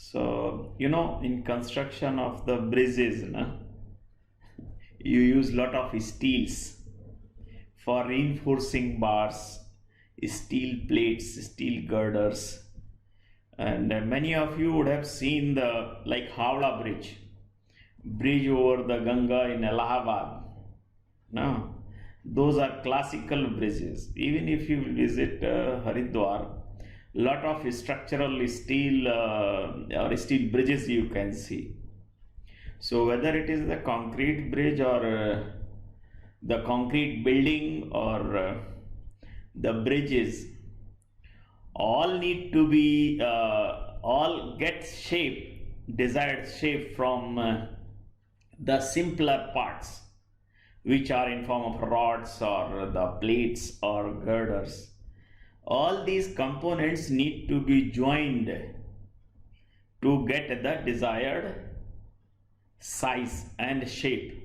So, in construction of the bridges, you use lot of steels for reinforcing bars, steel plates, steel girders, and many of you would have seen the like Howrah bridge over the Ganga in Allahabad. No, those are classical bridges. Even if you visit Haridwar, lot of structural steel or steel bridges you can see. So whether it is the concrete bridge or the concrete building or the bridges, all need to be all get shape, desired shape from the simpler parts, which are in form of rods or the plates or girders. All these components need to be joined to get the desired size and shape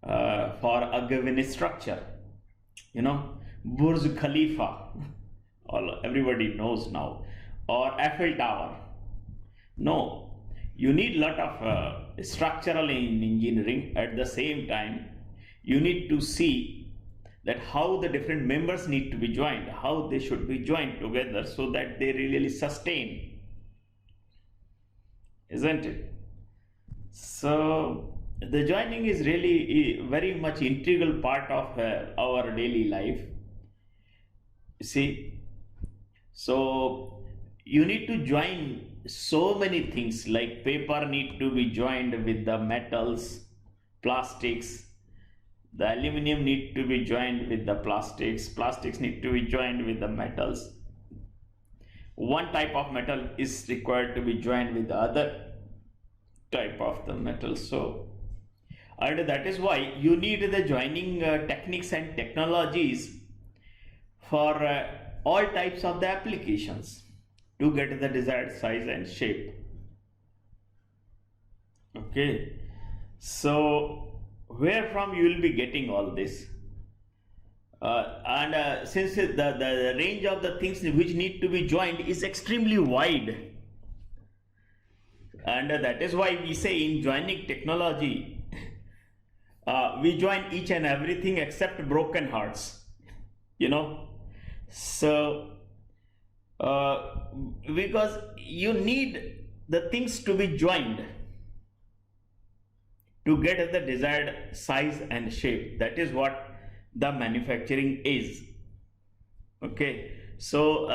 for a given structure. Burj Khalifa, everybody knows now, or Eiffel Tower. No, you need lot of structural engineering. At the same time, you need to see that how the different members need to be joined, how they should be joined together so that they really sustain, isn't it? So the joining is really very much integral part of our daily life. You see, so you need to join so many things, like paper need to be joined with the metals, plastics, the aluminum need to be joined with the plastics need to be joined with the metals. One type of metal is required to be joined with the other type of the metal. So, and that is why you need the joining techniques and technologies for all types of the applications to get the desired size and shape. Okay, so where from you will be getting all this? And since the range of the things which need to be joined is extremely wide, and that is why we say in joining technology, we join each and everything except broken hearts. So because you need the things to be joined to get the desired size and shape. That is what the manufacturing is. Okay, so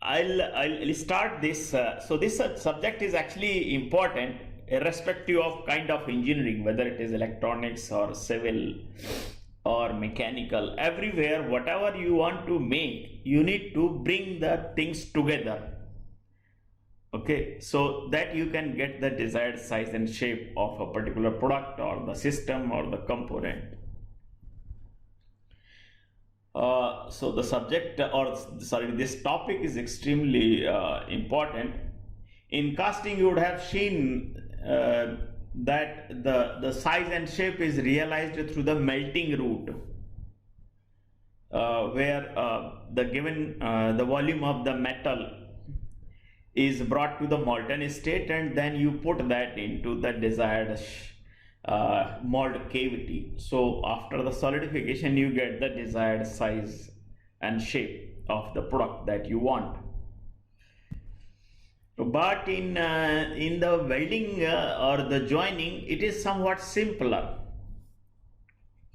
I'll start this. So this subject is actually important irrespective of kind of engineering, whether it is electronics or civil or mechanical. Everywhere, whatever you want to make, you need to bring the things together. Okay, so that you can get the desired size and shape of a particular product or the system or the component. So the subject, this topic is extremely important. In casting, you would have seen that the size and shape is realized through the melting route, where the given the volume of the metal is brought to the molten state, and then you put that into the desired mold cavity. So after the solidification, you get the desired size and shape of the product that you want. But in the welding or the joining, it is somewhat simpler.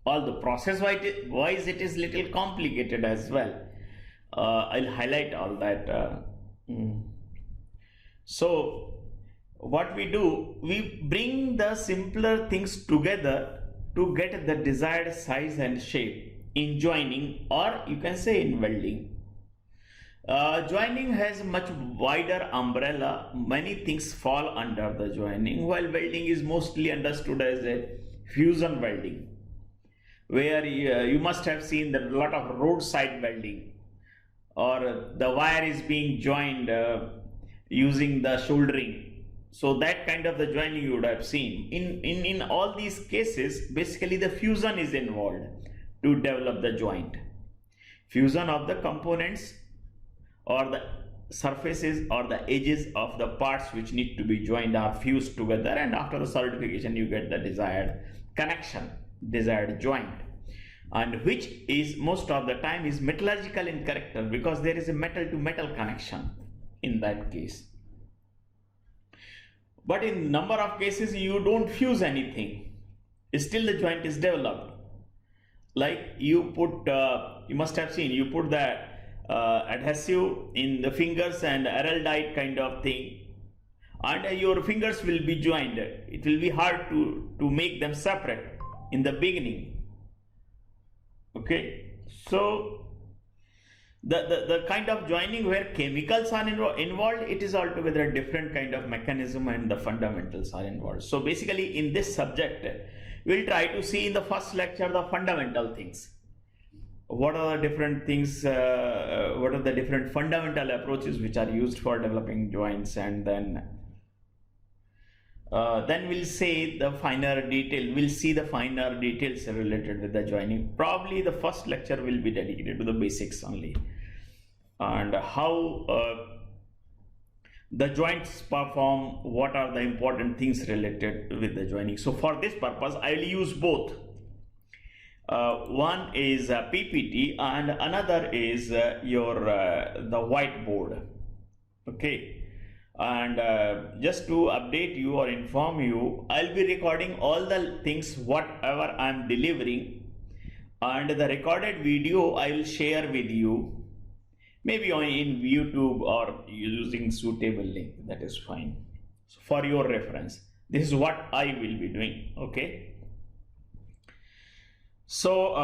All the process wise it is little complicated as well. I'll highlight all that. So what we do, we bring the simpler things together to get the desired size and shape in joining, or you can say in welding. Joining has much wider umbrella. Many things fall under the joining, while welding is mostly understood as a fusion welding, where you must have seen that a lot of roadside welding, or the wire is being joined using the soldering. So that kind of the joining you would have seen. In all these cases, basically the fusion is involved to develop the joint. Fusion of the components or the surfaces or the edges of the parts which need to be joined are fused together, and after the solidification you get the desired connection, desired joint, and which is most of the time is metallurgical in character because there is a metal to metal connection in that case. But in number of cases you don't fuse anything, still the joint is developed. Like you put, you must have seen, you put the adhesive in the fingers and araldite kind of thing, and your fingers will be joined. It will be hard to make them separate in the beginning. Okay, so the kind of joining where chemicals are involved, it is altogether a different kind of mechanism and the fundamentals are involved. So basically in this subject, we'll try to see in the first lecture the fundamental things. What are the different things, what are the different fundamental approaches which are used for developing joints, and then we'll say the finer detail, we'll see the finer details related with the joining. Probably the first lecture will be dedicated to the basics only and how the joints perform, what are the important things related with the joining. So for this purpose I will use both. One is PPT and another is the whiteboard. Okay. And just to update you or inform you, I'll be recording all the things whatever I'm delivering, and the recorded video I will share with you, maybe in YouTube or using suitable link, that is fine. So for your reference, this is what I will be doing. Okay, so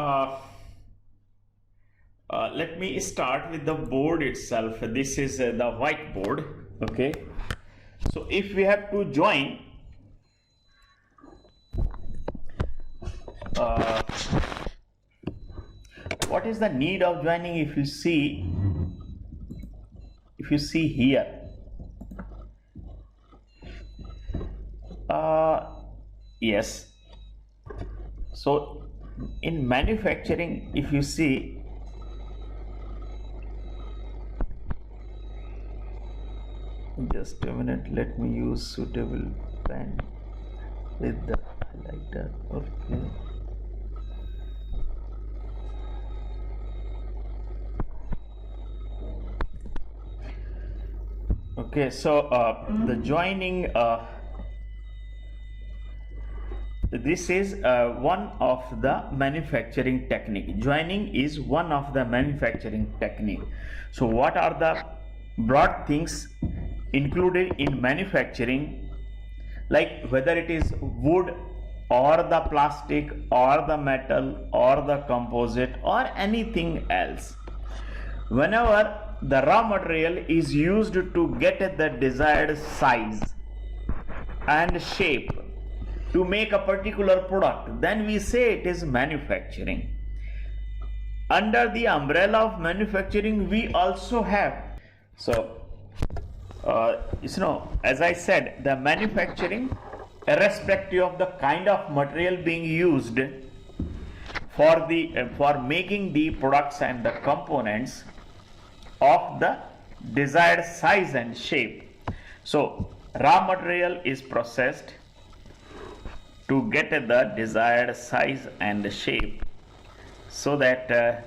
let me start with the board itself. This is the whiteboard. Okay, so if we have to join what is the need of joining? If you see here, yes, so in manufacturing, if you see, just a minute, let me use suitable pen with the highlighter. Okay, okay, so the joining, this is one of the manufacturing technique. Joining is one of the manufacturing technique. So what are the broad things included in manufacturing, like whether it is wood or the plastic or the metal or the composite or anything else? Whenever the raw material is used to get the desired size and shape to make a particular product, then we say it is manufacturing. Under the umbrella of manufacturing, we also have, so as I said, the manufacturing, irrespective of the kind of material being used for making the products and the components of the desired size and shape. So raw material is processed to get the desired size and shape, so that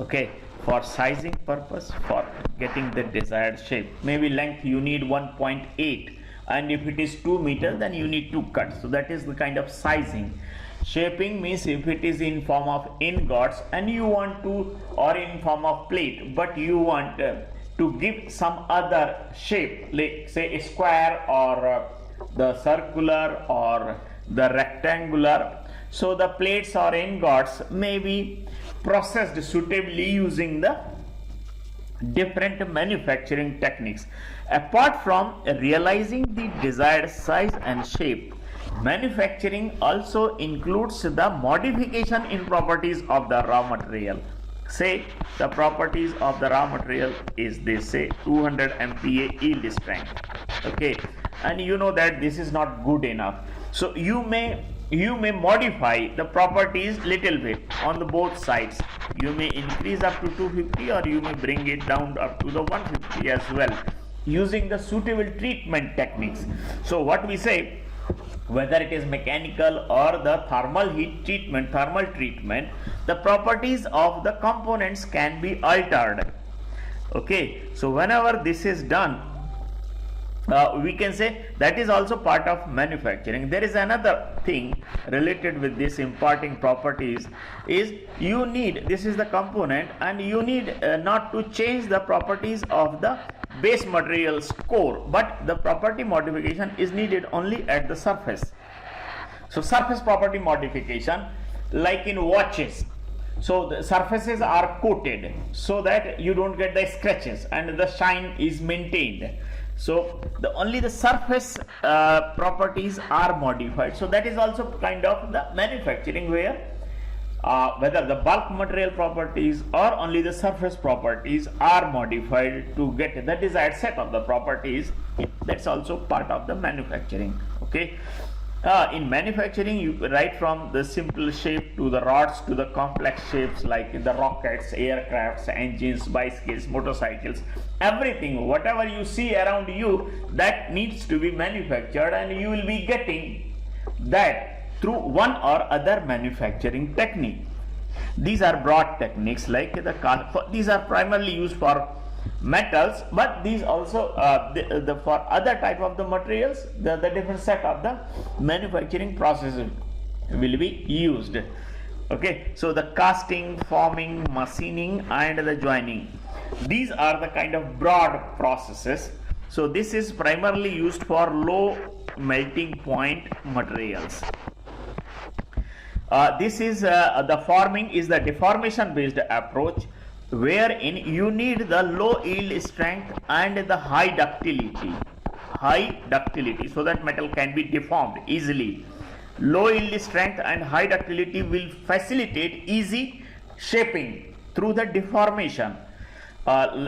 okay, for sizing purpose, for getting the desired shape, maybe length you need 1.8, and if it is 2 meters, then you need to cut. So that is the kind of sizing. Shaping means if it is in form of ingots and you want to, or in form of plate, but you want to give some other shape, like say a square or the circular or the rectangular. So the plates or ingots may be processed suitably using the different manufacturing techniques. Apart from realizing the desired size and shape, manufacturing also includes the modification in properties of the raw material. Say the properties of the raw material is this, say 200 MPa yield strength. Okay, and you know that this is not good enough, so you may you may modify the properties little bit on the both sides. You may increase up to 250 or you may bring it down up to the 150 as well, using the suitable treatment techniques. So what we say, whether it is mechanical or the thermal treatment, the properties of the components can be altered. Okay, so whenever this is done, we can say that is also part of manufacturing. There is another thing related with this imparting properties is you need, this is the component, and you need not to change the properties of the base material's core, but the property modification is needed only at the surface. So surface property modification, like in watches, so the surfaces are coated so that you don't get the scratches and the shine is maintained. So only the surface properties are modified. So that is also kind of the manufacturing, where whether the bulk material properties or only the surface properties are modified to get the desired set of the properties. That's also part of the manufacturing. Okay. In manufacturing, you right from the simple shape to the rods to the complex shapes like the rockets, aircrafts, engines, bicycles, motorcycles, everything, whatever you see around you, that needs to be manufactured, and you will be getting that through one or other manufacturing technique. These are broad techniques, like these are primarily used for metals, but these also for other type of the materials, the different set of the manufacturing processes will be used. Okay, so the casting, forming, machining, and the joining, these are the kind of broad processes. So this is primarily used for low melting point materials. This is the forming is the deformation based approach, wherein you need the low yield strength and the high ductility, so that metal can be deformed easily. Low yield strength and high ductility will facilitate easy shaping through the deformation.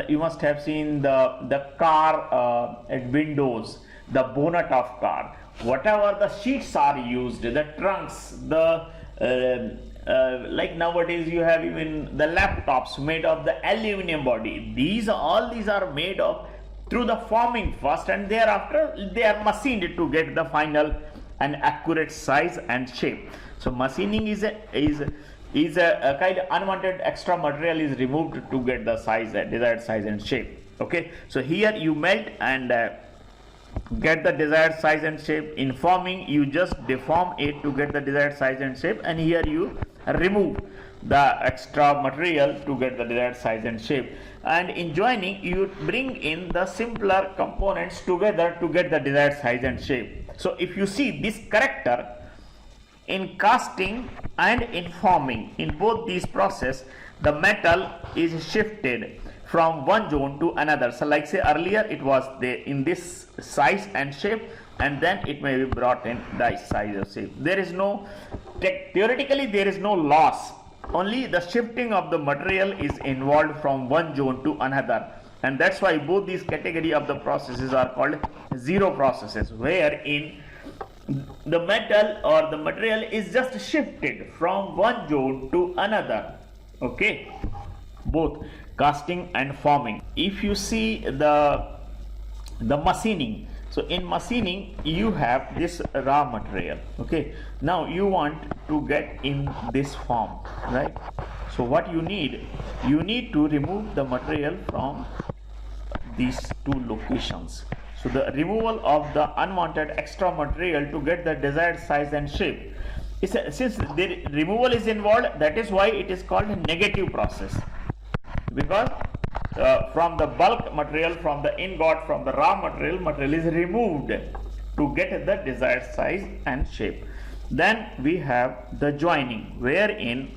You must have seen the car windows, the bonnet of car, whatever the sheets are used, the trunks, the like nowadays you have even the laptops made of the aluminum body. All these are made of through the forming first, and thereafter they are machined to get the final and accurate size and shape. So machining is a kind of unwanted extra material is removed to get the size, desired size and shape. Okay, so here you melt and get the desired size and shape. In forming, you just deform it to get the desired size and shape, and here you remove the extra material to get the desired size and shape. And in joining, you bring in the simpler components together to get the desired size and shape. So if you see this character in casting and in forming, in both these process, the metal is shifted from one zone to another. So like say earlier, it was there in this size and shape, and then it may be brought in the size or shape. There is no, theoretically there is no loss, only the shifting of the material is involved from one zone to another. And that's why both these category of the processes are called zero processes, wherein the metal or the material is just shifted from one zone to another. Okay, both casting and forming. If you see the machining, so in machining you have this raw material. Okay, now you want to get in this form, right? So what you need to remove the material from these two locations. So the removal of the unwanted extra material to get the desired size and shape. Since the removal is involved, that is why it is called a negative process, because from the bulk material, from the ingot, from the raw material is removed to get the desired size and shape. Then we have the joining, wherein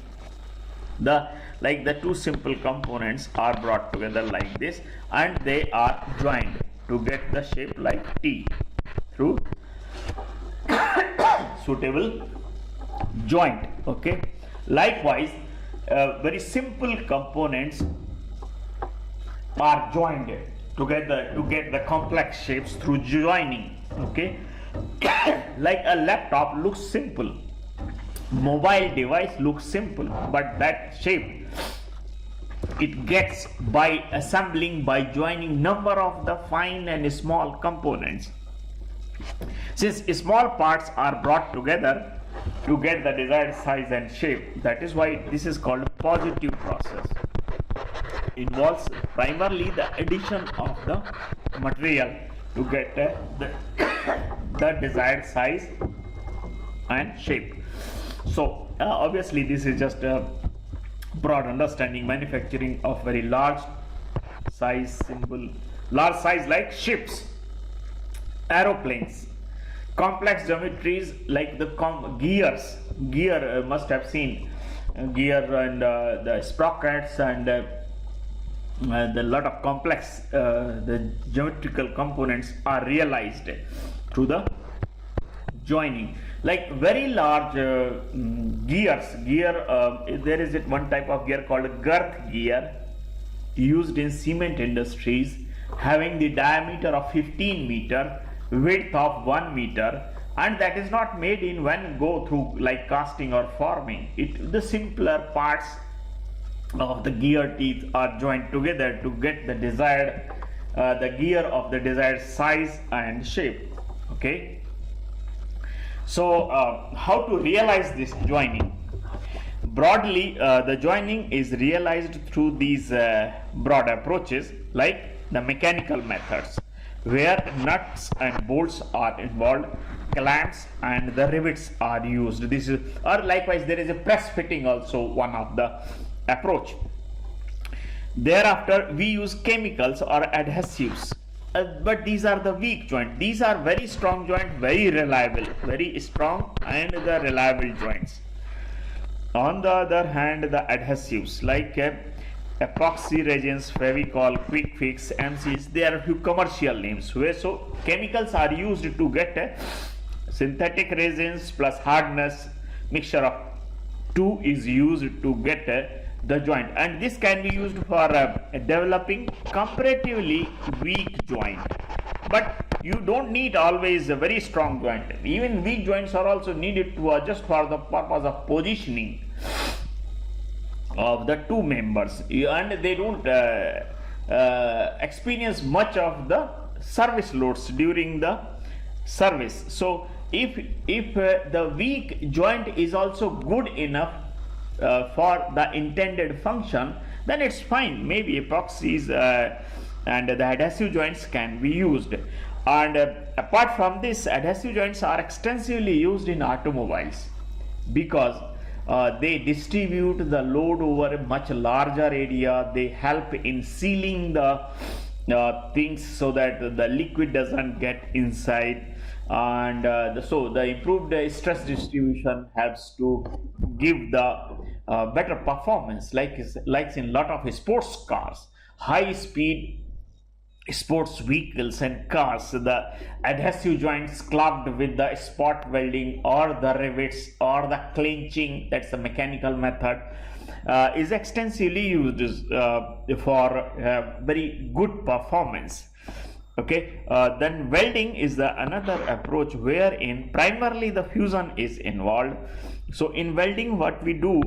the two simple components are brought together like this, and they are joined to get the shape like T through suitable joint. Okay, likewise very simple components are joined together to get the complex shapes through joining. Okay, like a laptop looks simple, mobile device looks simple, but that shape it gets by assembling, by joining number of the fine and small components. Since small parts are brought together to get the desired size and shape, that is why this is called positive process. Involves primarily the addition of the material to get the desired size and shape. So obviously this is just a broad understanding. Manufacturing of very large size like ships, aeroplanes, complex geometries like the gear must have seen gear and the sprockets and the lot of complex the geometrical components are realized through the joining. Like very large gear there is one type of gear called girth gear used in cement industries, having the diameter of 15 meter, width of 1 meter, and that is not made in one go through like casting or forming. The simpler parts of the gear teeth are joined together to get the desired the gear of the desired size and shape. Okay, so how to realize this joining? Broadly, the joining is realized through these broad approaches, like the mechanical methods, where nuts and bolts are involved, clamps and the rivets are used. This is, or likewise there is a press fitting also one of the approach. Thereafter we use chemicals or adhesives, but these are the weak joint. These are very strong joint, very reliable, very strong and the reliable joints. On the other hand, the adhesives like epoxy resins, Fevicol, Quick Fix, MCs, they are a few commercial names where so chemicals are used to get synthetic resins plus hardness. Mixture of two is used to get the joint, and this can be used for developing comparatively weak joint. But you don't need always a very strong joint. Even weak joints are also needed to adjust for the purpose of positioning of the two members, and they don't experience much of the service loads during the service. So if the weak joint is also good enough for the intended function, then it's fine. Maybe epoxies and the adhesive joints can be used. And apart from this, adhesive joints are extensively used in automobiles because they distribute the load over a much larger area. They help in sealing the things so that the liquid doesn't get inside, and so the improved stress distribution helps to give the better performance, like in lot of sports cars, high speed sports vehicles and cars. The adhesive joints clogged with the spot welding or the rivets or the clinching, that's the mechanical method, is extensively used for very good performance. Okay, then welding is the another approach wherein primarily the fusion is involved. So in welding what we do,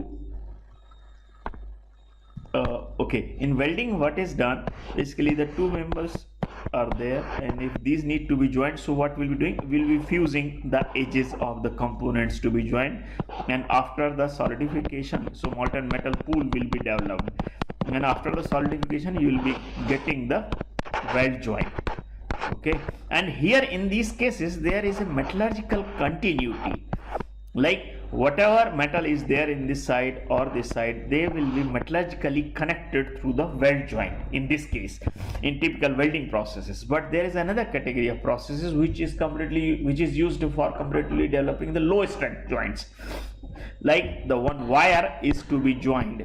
in welding what is done, basically the two members are there, and if these need to be joined, so what we'll be doing, we'll be fusing the edges of the components to be joined, and after the solidification, so molten metal pool will be developed, and after the solidification you will be getting the weld joint. Okay, and here in these cases there is a metallurgical continuity, like whatever metal is there in this side or this side, they will be metallurgically connected through the weld joint in this case in typical welding processes. But there is another category of processes which is used for completely developing the low strength joints, like the one wire is to be joined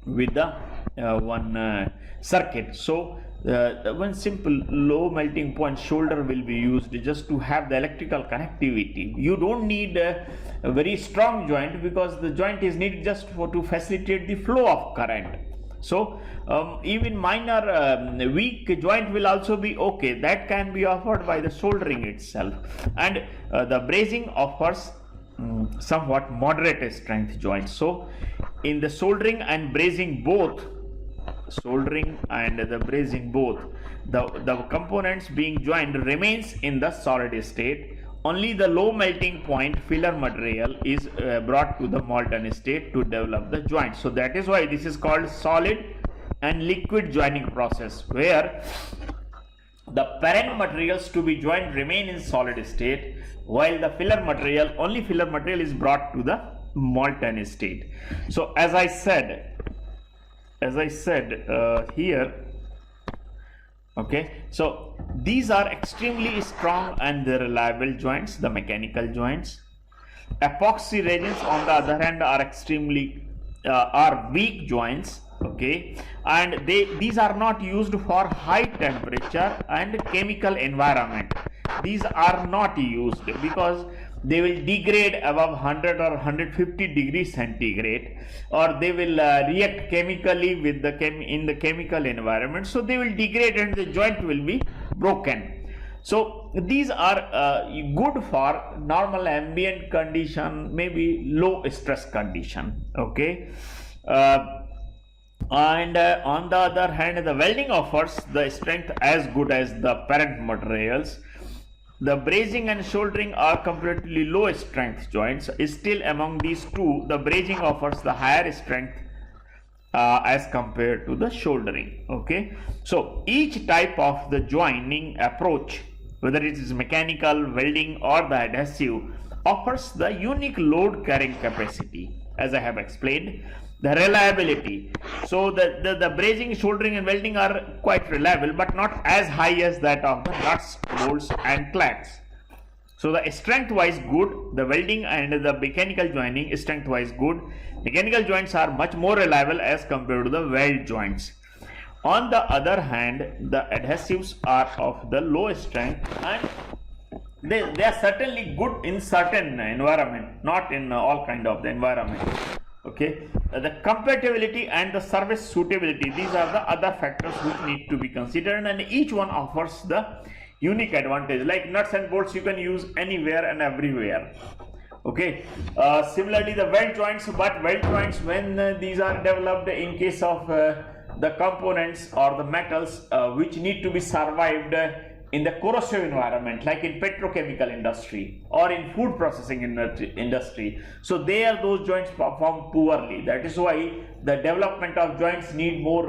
with the one circuit. So one simple low melting point shoulder will be used just to have the electrical connectivity. You don't need a very strong joint because the joint is needed just to facilitate the flow of current. So even minor weak joint will also be okay. That can be offered by the soldering itself, and the brazing offers somewhat moderate strength joints. So in the soldering and brazing both, the components being joined remains in the solid state. Only the low melting point filler material is brought to the molten state to develop the joint. So that is why this is called solid and liquid joining process, where the parent materials to be joined remain in solid state, while the filler material is brought to the molten state. So as I said here, okay, so these are extremely strong and reliable joints, the mechanical joints. Epoxy resins on the other hand are extremely are weak joints, okay, and these are not used for high temperature and chemical environment. These are not used because they will degrade above 100 or 150 degrees centigrade, or they will react chemically with in the chemical environment, so they will degrade and the joint will be broken. So these are good for normal ambient condition, maybe low stress condition, okay. And on the other hand, the welding offers the strength as good as the parent materials. The brazing and soldering are comparatively low strength joints. Still among these two, the brazing offers the higher strength as compared to the soldering, okay. So each type of the joining approach, whether it is mechanical, welding or the adhesive, offers the unique load carrying capacity, as I have explained. The reliability, so the brazing, soldering and welding are quite reliable, but not as high as that of the nuts, bolts and clamps. So the strength wise good, the welding and the mechanical joining strength wise good. Mechanical joints are much more reliable as compared to the weld joints. On the other hand, the adhesives are of the low strength, and they are certainly good in certain environment, not in all kind of the environment, okay. The compatibility and the service suitability, these are the other factors which need to be considered, and each one offers the unique advantage. Like nuts and bolts, you can use anywhere and everywhere, okay. Similarly the weld joints, when these are developed in case of the components or the metals which need to be survived in the corrosive environment, like in petrochemical industry or in food processing industry, so there those joints perform poorly. That is why the development of joints need more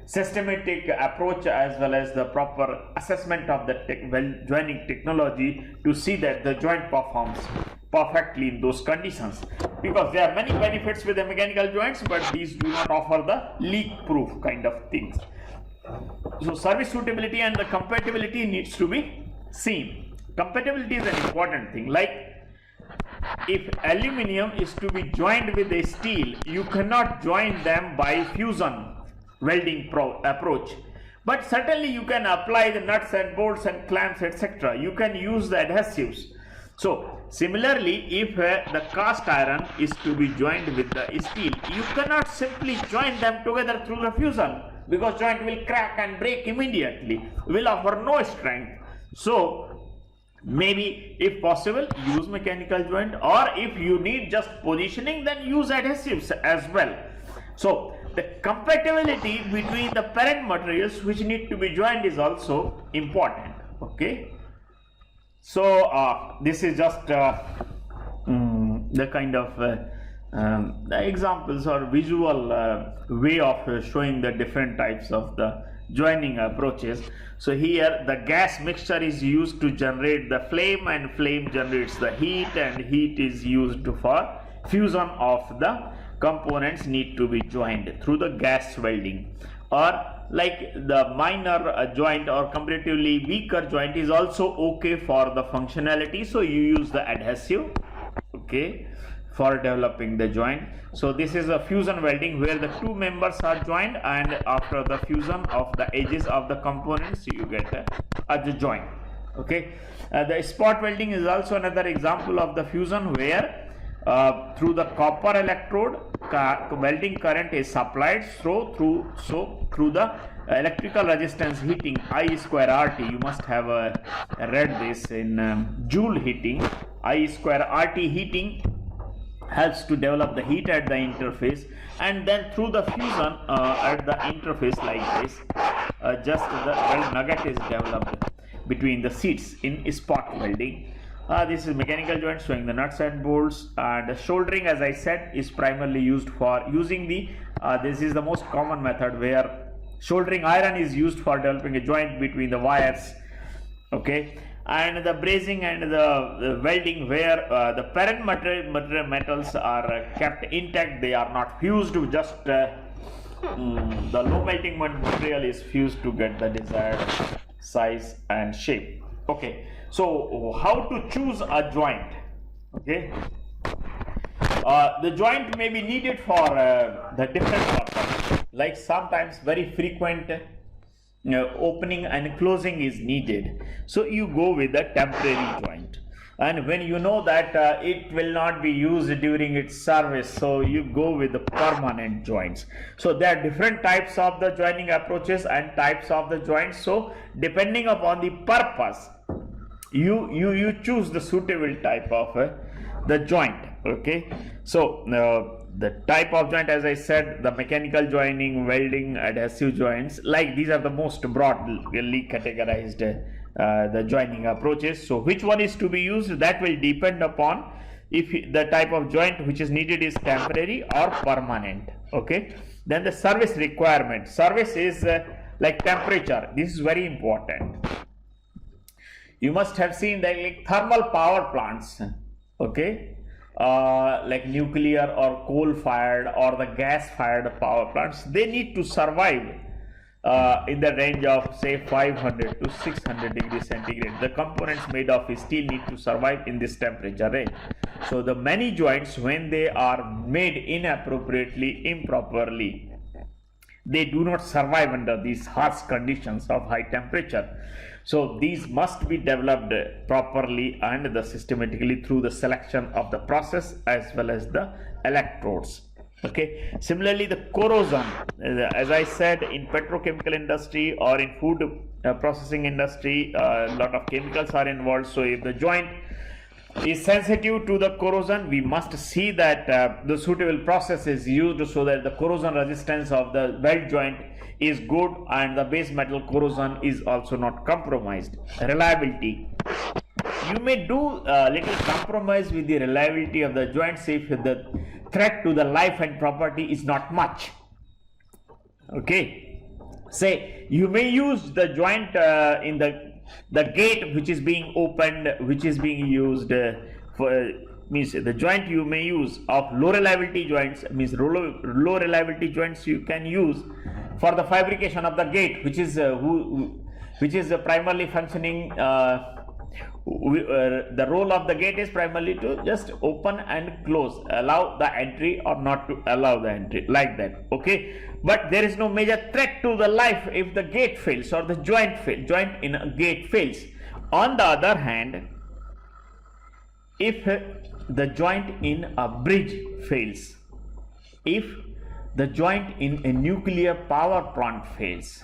systematic approach as well as the proper assessment of the joining technology to see that the joint performs perfectly in those conditions, because there are many benefits with the mechanical joints, but these do not offer the leak proof kind of things. So service suitability and the compatibility needs to be seen. Compatibility is an important thing. Like if aluminium is to be joined with a steel, you cannot join them by fusion welding approach, but certainly you can apply the nuts and bolts and clamps, etc. You can use the adhesives. So similarly, if the cast iron is to be joined with the steel, you cannot simply join them together through the fusion, because joint will crack and break immediately, will offer no strength. So maybe if possible use mechanical joint, or if you need just positioning, then use adhesives as well. So the compatibility between the parent materials which need to be joined is also important, okay. So this is just the kind of the examples or visual way of showing the different types of the joining approaches. So here the gas mixture is used to generate the flame, and flame generates the heat, and heat is used for fusion of the components need to be joined through the gas welding. Or like the minor joint or comparatively weaker joint is also okay for the functionality, so you use the adhesive, okay, for developing the joint. So this is a fusion welding where the two members are joined, and after the fusion of the edges of the components you get a joint, okay. The spot welding is also another example of the fusion where through the copper electrode welding current is supplied through the electrical resistance heating I square RT. You must have read this in Joule heating. I square RT heating helps to develop the heat at the interface, and then through the fusion at the interface like this, just the weld nugget is developed between the seats in spot welding. This is mechanical joint showing the nuts and bolts, and shouldering, as I said, is primarily used for using the this is the most common method where shouldering iron is used for developing a joint between the wires. Okay, and the brazing and the welding, where the parent metals are kept intact, they are not fused, just the low melting material is fused to get the desired size and shape. Okay, so how to choose a joint? Okay, the joint may be needed for the different purpose, like sometimes very frequent opening and closing is needed, so you go with a temporary joint, and when you know that it will not be used during its service, so you go with the permanent joints. So there are different types of the joining approaches and types of the joints, so depending upon the purpose, you choose the suitable type of the joint. Okay, so the type of joint, as I said, the mechanical joining, welding, adhesive joints, like these are the most broadly categorized the joining approaches. So which one is to be used, that will depend upon if the type of joint which is needed is temporary or permanent. Okay, then the service requirement. Service is like temperature. This is very important. You must have seen that like thermal power plants, okay, like nuclear or coal fired or the gas fired power plants, they need to survive in the range of say 500 to 600 degrees centigrade. The components made of steel need to survive in this temperature range. So the many joints, when they are made inappropriately, improperly, they do not survive under these harsh conditions of high temperature. So these must be developed properly and systematically through the selection of the process as well as the electrodes. Okay, similarly the corrosion, as I said, in petrochemical industry or in food processing industry, a lot of chemicals are involved. So if the joint is sensitive to the corrosion, we must see that the suitable process is used so that the corrosion resistance of the weld joint is good and the base metal corrosion is also not compromised. Reliability, you may do a little compromise with the reliability of the joints if the threat to the life and property is not much. Okay, say you may use the joint in the gate which is being opened, which is being used for means the joint you may use of low reliability joints, means low reliability joints you can use for the fabrication of the gate, which is primarily functioning. The role of the gate is primarily to just open and close, allow the entry or not to allow the entry, like that. Okay, but there is no major threat to the life if the gate fails or the joint in a gate fails. On the other hand, if the joint in a bridge fails, if the joint in a nuclear power plant fails,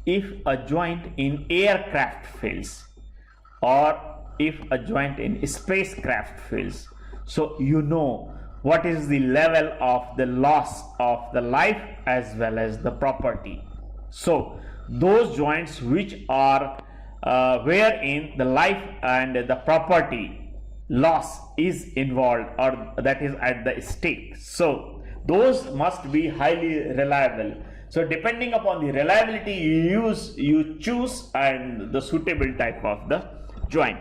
if a joint in aircraft fails, or if a joint in spacecraft fails, so you know what is the level of the loss of the life as well as the property. So those joints which are wherein the life and the property loss is involved, or that is at the stake, so those must be highly reliable. So depending upon the reliability you choose and the suitable type of the joint.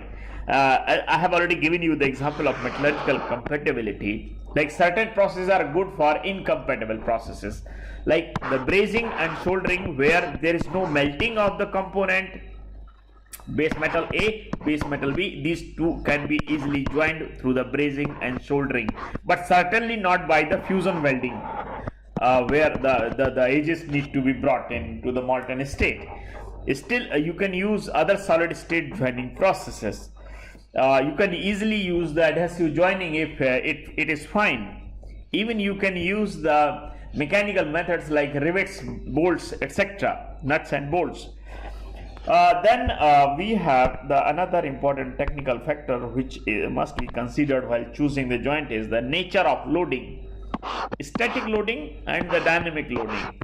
I have already given you the example of metallurgical compatibility. Like certain processes are good for incompatible processes, like the brazing and soldering, where there is no melting of the component, base metal A, base metal B, these two can be easily joined through the brazing and soldering, but certainly not by the fusion welding, where the edges need to be brought into the molten state. Still, you can use other solid state joining processes. You can easily use the adhesive joining if it is fine. Even you can use the mechanical methods like rivets, bolts, etc., nuts and bolts. Then we have the another important technical factor which must be considered while choosing the joint is the nature of loading, static loading and the dynamic loading.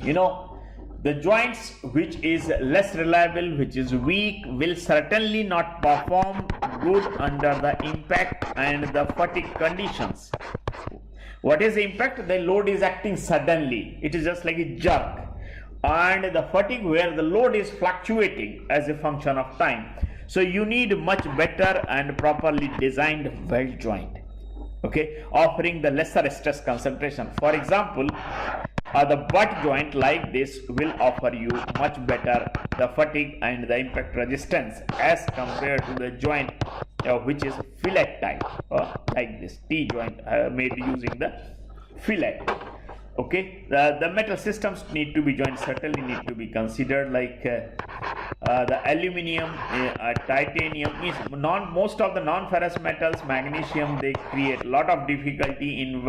You know, the joints which is less reliable, which is weak, will certainly not perform good under the impact and the fatigue conditions. What is the impact? The load is acting suddenly, it is just like a jerk, and the fatigue where the load is fluctuating as a function of time. So you need much better and properly designed weld joint, okay, offering the lesser stress concentration. For example, the butt joint like this will offer you much better the fatigue and the impact resistance as compared to the joint which is fillet type, like this T joint made using the fillet. Okay, the metal systems need to be joined, certainly need to be considered, like the aluminium, titanium, means most of the non-ferrous metals, magnesium, they create a lot of difficulty in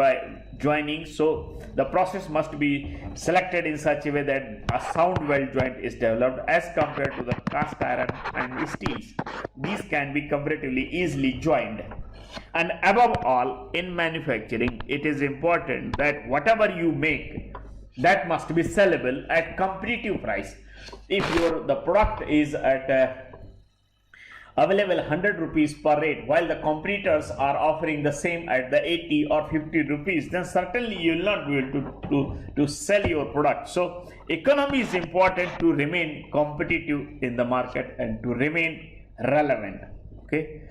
joining. So the process must be selected in such a way that a sound weld joint is developed as compared to the cast iron and steels. These can be comparatively easily joined. And above all, in manufacturing, it is important that whatever you make, that must be sellable at competitive price. If the product is at available 100 rupees per rate, while the competitors are offering the same at the 80 or 50 rupees, then certainly you will not be able to sell your product. So economy is important to remain competitive in the market and to remain relevant. Okay.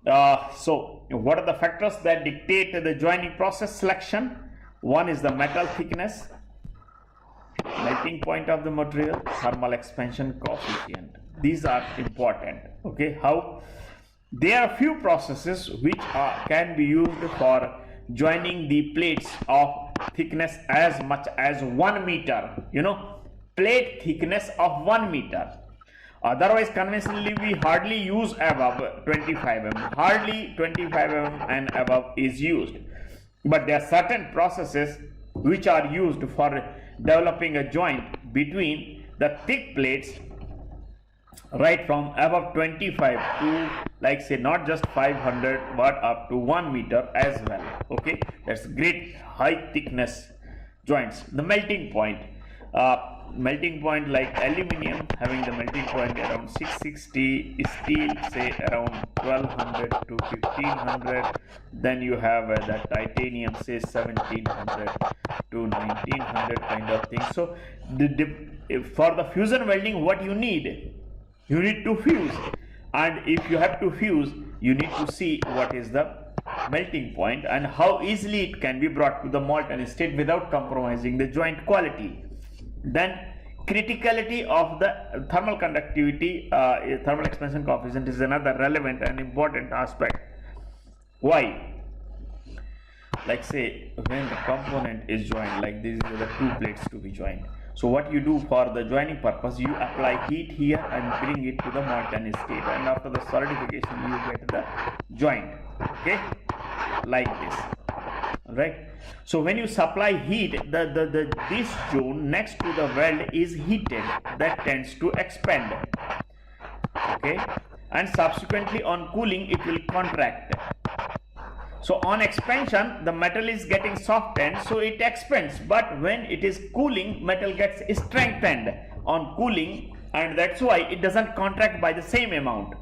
So what are the factors that dictate the joining process selection? One is the metal thickness, melting point of the material, thermal expansion coefficient. These are important. Okay, how? There are few processes which can be used for joining the plates of thickness as much as 1 meter. You know, plate thickness of 1 meter. Otherwise, conventionally, we hardly use above 25 mm. Hardly 25 mm and above is used. But there are certain processes which are used for developing a joint between the thick plates, right from above 25 to, like say, not just 500 but up to 1 meter as well. Okay, that's great high thickness joints. The melting point. Melting point like aluminium having the melting point around 660, steel say around 1200 to 1500, then you have the titanium say 1700 to 1900 kind of thing. So for the fusion welding, what you need to fuse, and if you have to fuse, you need to see what is the melting point and how easily it can be brought to the molten state without compromising the joint quality. Then criticality of the thermal conductivity, thermal expansion coefficient is another relevant and important aspect. Why? Like say when the component is joined, like these are the two plates to be joined. So what you do for the joining purpose, you apply heat here and bring it to the molten state, and after the solidification you get the joint. Okay, like this. Right. So when you supply heat, this zone next to the weld is heated, that tends to expand. Okay, and subsequently on cooling it will contract. So on expansion, the metal is getting softened, so it expands. But when it is cooling, metal gets strengthened on cooling, and that's why it doesn't contract by the same amount.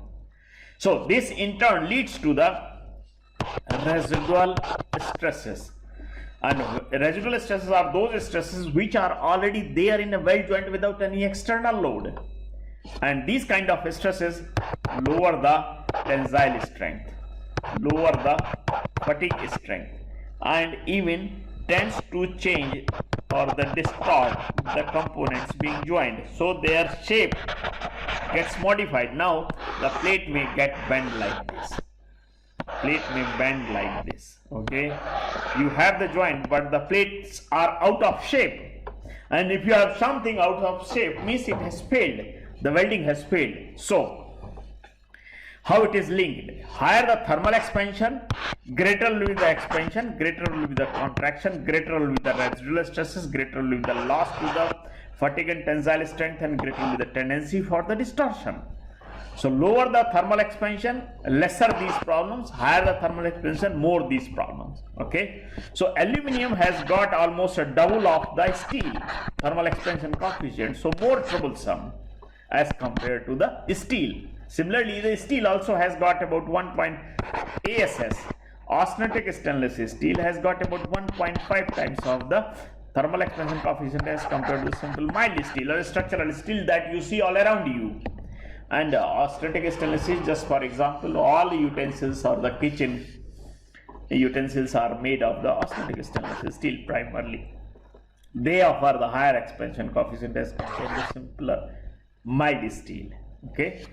So this in turn leads to the residual stresses. And residual stresses are those stresses which are already there in a weld joint without any external load. And these kind of stresses lower the tensile strength, lower the fatigue strength, and even tends to change or distort the components being joined, so their shape gets modified. Now the plate may get bent like this. Plate may bend like this. Okay, you have the joint but the plates are out of shape, and if you have something out of shape, means it has failed, the welding has failed. So How it is linked? Higher the thermal expansion, greater will be the expansion, greater will be the contraction, greater will be the residual stresses, greater will be the loss to the fatigue and tensile strength, and greater will be the tendency for the distortion. So lower the thermal expansion, lesser these problems, higher the thermal expansion, more these problems. Okay. So aluminum has got almost a double of the steel thermal expansion coefficient, so more troublesome as compared to the steel. Similarly, the steel also has got about 1. ASS, austenitic stainless steel, has got about 1.5 times of the thermal expansion coefficient as compared to simple mild steel or structural steel that you see all around you. And austenitic stainless steel, just for example, all the utensils or the kitchen utensils are made of the austenitic stainless steel primarily. They offer the higher expansion coefficient as compared to simpler mild steel. Okay.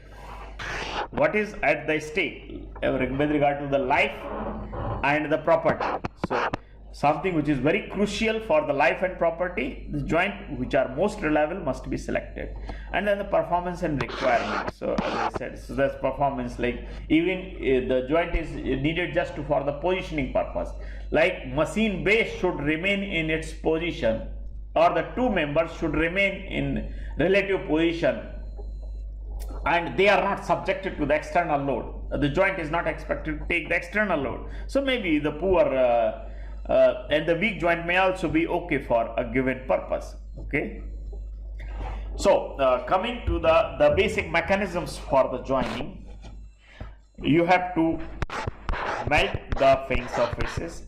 What is at the stake with regard to the life and the property? So something which is very crucial for the life and property, the joint which are most reliable must be selected. And then the performance and requirement. So as I said, so that's performance, like even the joint is needed just for the positioning purpose, like machine base should remain in its position, or the two members should remain in relative position, and they are not subjected to the external load. The joint is not expected to take the external load. So maybe the poor and the weak joint may also be okay for a given purpose. Okay. So coming to the basic mechanisms for the joining, you have to melt the fang surfaces.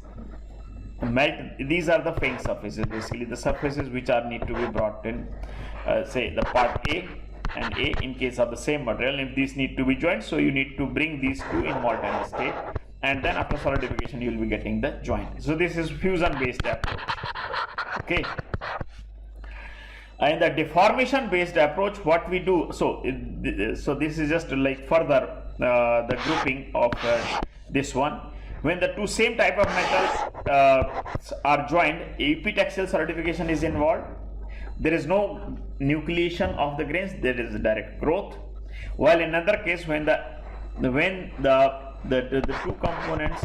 These are the fang surfaces, basically the surfaces which are need to be brought in, say the part A and A in case of the same material. If these need to be joined, so you need to bring these two in molten state, and then after solidification you will be getting the joint. So this is fusion based approach. Okay. And the deformation based approach, what we do, so this is just like further the grouping of this one. When the two same type of metals are joined, epitaxial solidification is involved. There is no nucleation of the grains, there is direct growth. While in another case, when the two components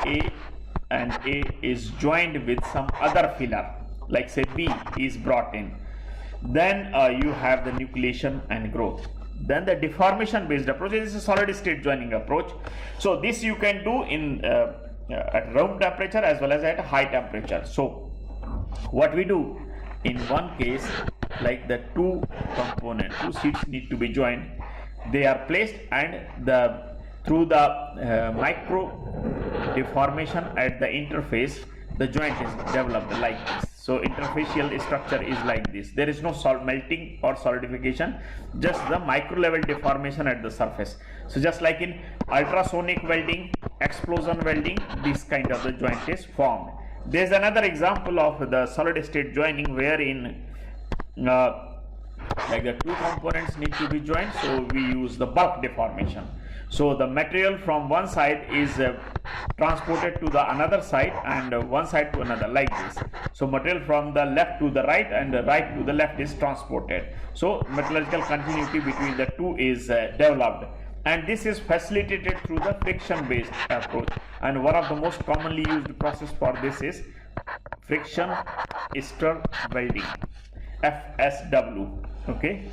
A and A is joined with some other filler, like say B is brought in, then you have the nucleation and growth. Then the deformation based approach is a solid state joining approach. So this you can do in at room temperature as well as at high temperature. So what we do in one case, like the two sheets need to be joined, they are placed, and through the micro deformation at the interface, the joint is developed like this. So interfacial structure is like this. There is no melting or solidification, just the micro level deformation at the surface. So just like in ultrasonic welding, explosion welding, this kind of the joint is formed. There is another example of the solid state joining wherein like the two components need to be joined, so we use the bulk deformation. So the material from one side is transported to the another side, and one side to another, like this. So material from the left to the right and the right to the left is transported. So metallurgical continuity between the two is developed, and this is facilitated through the friction based approach. And one of the most commonly used process for this is friction stir welding, FSW. Okay.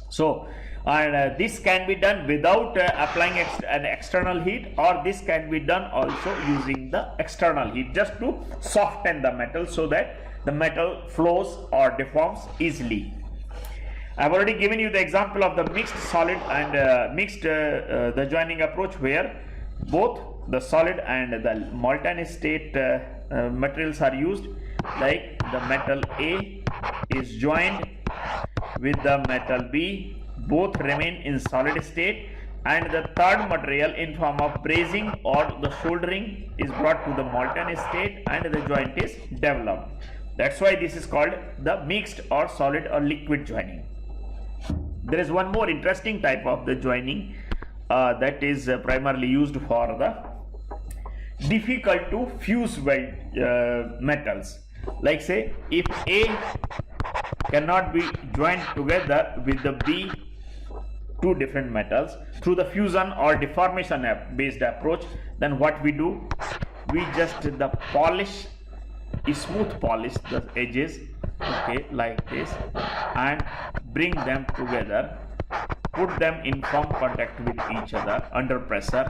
So and this can be done without applying an external heat, or this can be done also using the external heat, just to soften the metal so that the metal flows or deforms easily. I have already given you the example of the mixed solid and mixed the joining approach, where both the solid and the molten state materials are used. Like the metal A is joined with the metal B, both remain in solid state, and the third material in form of brazing or the soldering is brought to the molten state, and the joint is developed. That's why this is called the mixed or solid or liquid joining. There is one more interesting type of the joining that is primarily used for the difficult to fuse weld metals. Like say, if A cannot be joined together with the B two different metals through the fusion or deformation based approach, then what we do, we just smooth polish the edges, okay, like this, and bring them together, put them in firm contact with each other under pressure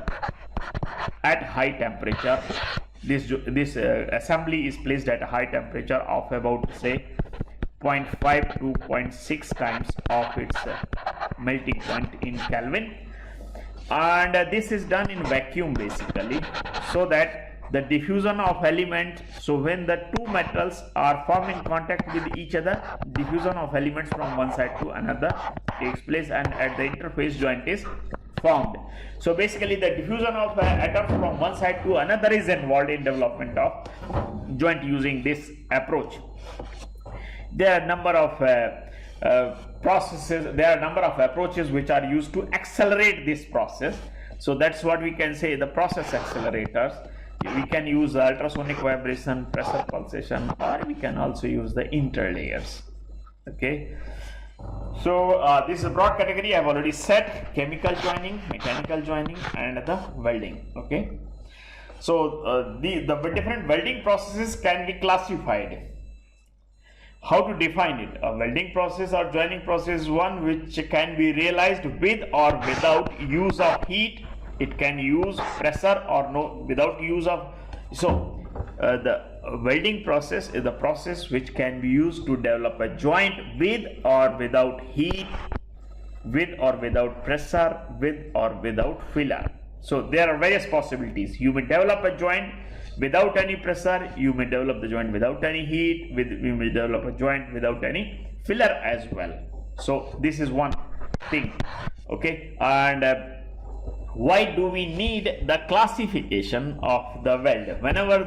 at high temperature. This assembly is placed at a high temperature of about say 0.5 to 0.6 times of its melting point in Kelvin, and this is done in vacuum basically, so that the diffusion of element, so when the two metals are formed in contact with each other, diffusion of elements from one side to another takes place, and at the interface joint is formed. So basically the diffusion of atoms from one side to another is involved in development of joint using this approach. There are a number of approaches which are used to accelerate this process. So that's what we can say, the process accelerators. We can use ultrasonic vibration, pressure pulsation, or we can also use the interlayers. Okay. So this is a broad category I have already said: chemical joining, mechanical joining, and the welding. Okay. So the different welding processes can be classified. How to define it? A welding process or joining process is one which can be realized with or without use of heat. It can use pressure or no without use of. So the welding process is the process which can be used to develop a joint with or without heat, with or without pressure, with or without filler. So there are various possibilities. You may develop a joint without any pressure, you may develop the joint without any heat, you may develop a joint without any filler as well. So this is one thing. Okay, and why do we need the classification of the weld? Whenever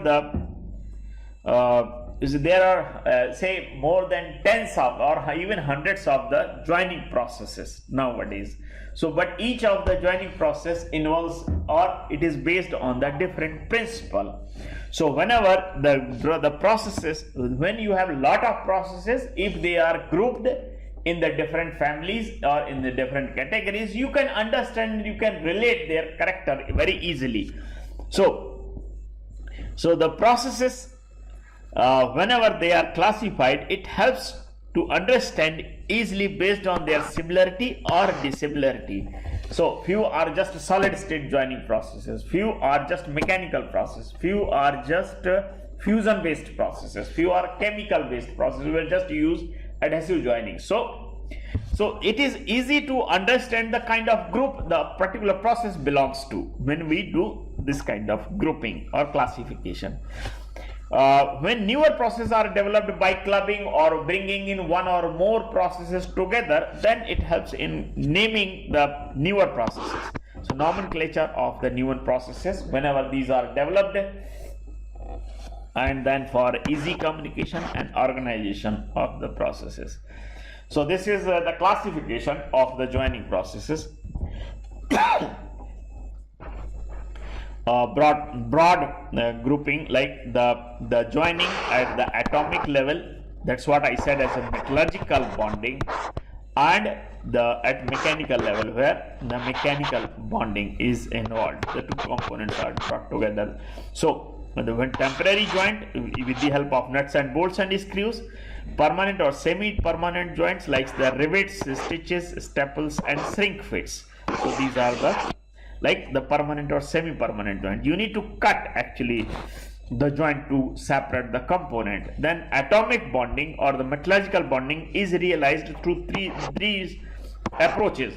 there are say more than tens of or even hundreds of the joining processes nowadays. So but each of the joining process involves, or it is based on the different principle. So whenever the processes, when you have a lot of processes, if they are grouped in the different families or in the different categories, you can understand, you can relate their character very easily. So the processes, whenever they are classified, it helps to understand easily based on their similarity or dissimilarity. So few are just solid state joining processes, few are just mechanical processes, few are just fusion based processes, few are chemical based processes. We will just use adhesive joining. So it is easy to understand the kind of group the particular process belongs to when we do this kind of grouping or classification. When newer processes are developed by clubbing or bringing in one or more processes together, then it helps in naming the newer processes. So nomenclature of the newer processes whenever these are developed, and then for easy communication and organization of the processes. So this is the classification of the joining processes. Broad grouping, like the joining at the atomic level, that's what I said as a metallurgical bonding, and at mechanical level where the mechanical bonding is involved, the two components are brought together. So when temporary joint with the help of nuts and bolts and screws, permanent or semi-permanent joints like the rivets, stitches, staples, and shrink fits. So these are the permanent or semi-permanent joint. You need to cut actually the joint to separate the component. Then atomic bonding or the metallurgical bonding is realized through three approaches.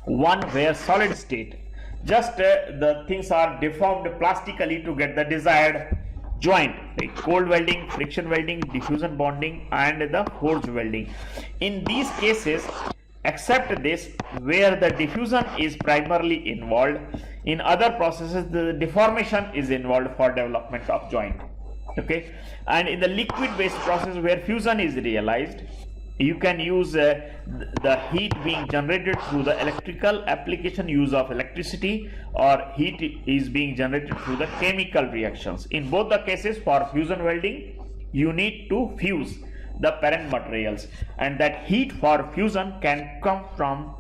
One where solid state, just the things are deformed plastically to get the desired joint, like cold welding, friction welding, diffusion bonding, and the forge welding. In these cases, except this, where the diffusion is primarily involved, in other processes the deformation is involved for development of joint. Okay, and in the liquid based process where fusion is realized, you can use the heat being generated through the electrical application, use of electricity, or heat is being generated through the chemical reactions. In both the cases, for fusion welding, you need to fuse the parent materials, and that heat for fusion can come from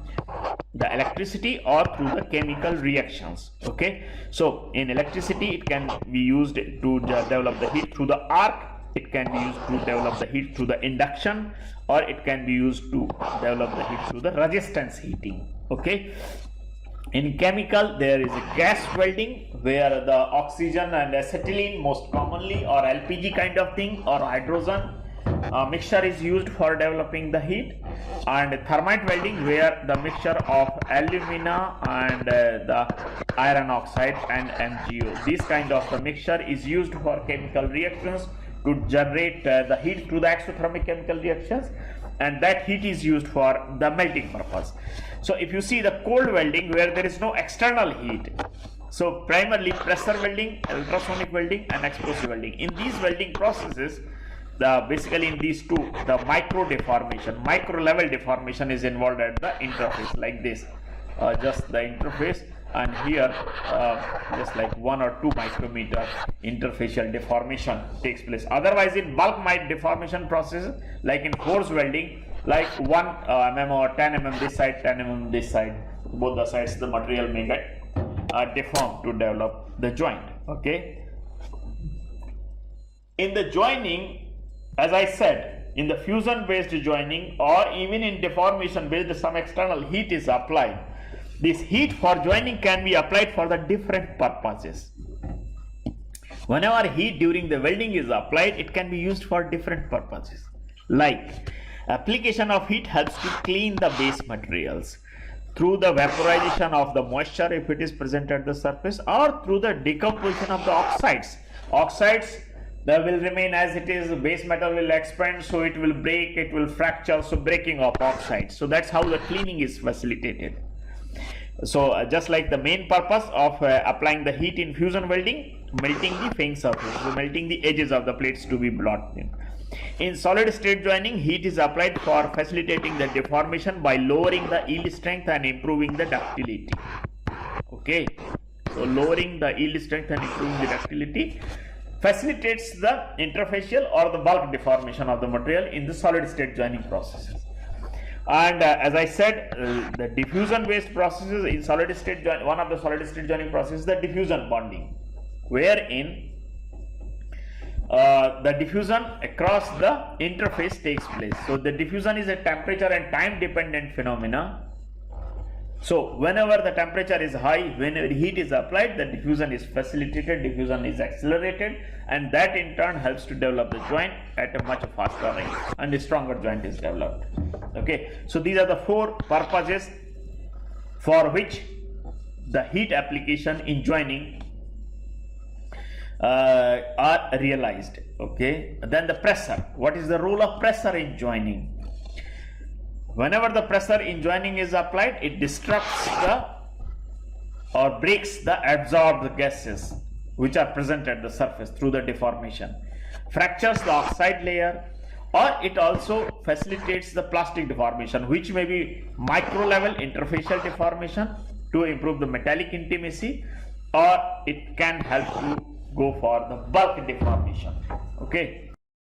the electricity or through the chemical reactions. Okay, so in electricity it can be used to develop the heat through the arc, it can be used to develop the heat through the induction, or it can be used to develop the heat through the resistance heating. Okay, in chemical there is a gas welding where the oxygen and acetylene most commonly, or LPG kind of thing, or hydrogen mixture is used for developing the heat, and thermite welding where the mixture of alumina and the iron oxide and MgO, this kind of the mixture is used for chemical reactions to generate the heat through the exothermic chemical reactions, and that heat is used for the melting purpose. So if you see the cold welding where there is no external heat, so primarily pressure welding, ultrasonic welding and explosive welding. In these welding processes, basically in these two, the micro level deformation is involved at the interface, like this, just the interface, and here just like 1 or 2 micrometer interfacial deformation takes place. Otherwise in bulk might deformation processes, like in force welding, like 1 mm or 10 mm this side, 10 mm this side, both the sides the material may get deformed to develop the joint. Okay, in the joining, as I said, in the fusion based joining or even in deformation based, some external heat is applied. This heat for joining can be applied for the different purposes. Whenever heat during the welding is applied, it can be used for different purposes. Like application of heat helps to clean the base materials through the vaporization of the moisture if it is present at the surface, or through the decomposition of the oxides. Oxides that will remain as it is, base metal will expand, so it will break, it will fracture, so breaking of oxides. So that's how the cleaning is facilitated. So just like the main purpose of applying the heat in fusion welding, melting the fin surface, so melting the edges of the plates to be brought in. In solid state joining, heat is applied for facilitating the deformation by lowering the yield strength and improving the ductility. Okay, so lowering the yield strength and improving the ductility facilitates the interfacial or the bulk deformation of the material in the solid state joining processes. And as I said, the diffusion based processes in solid state joining, one of the solid state joining processes is the diffusion bonding, wherein the diffusion across the interface takes place. So the diffusion is a temperature and time dependent phenomena. So whenever the temperature is high, whenever heat is applied, the diffusion is facilitated, diffusion is accelerated, and that in turn helps to develop the joint at a much faster rate, and a stronger joint is developed. Okay, so these are the 4 purposes for which the heat application in joining are realized. Okay, then the pressure. What is the role of pressure in joining? Whenever the pressure in joining is applied, it disrupts or breaks the absorbed gases which are present at the surface through the deformation, fractures the oxide layer, or it also facilitates the plastic deformation, which may be micro level interfacial deformation to improve the metallic intimacy, or it can help to go for the bulk deformation. Okay,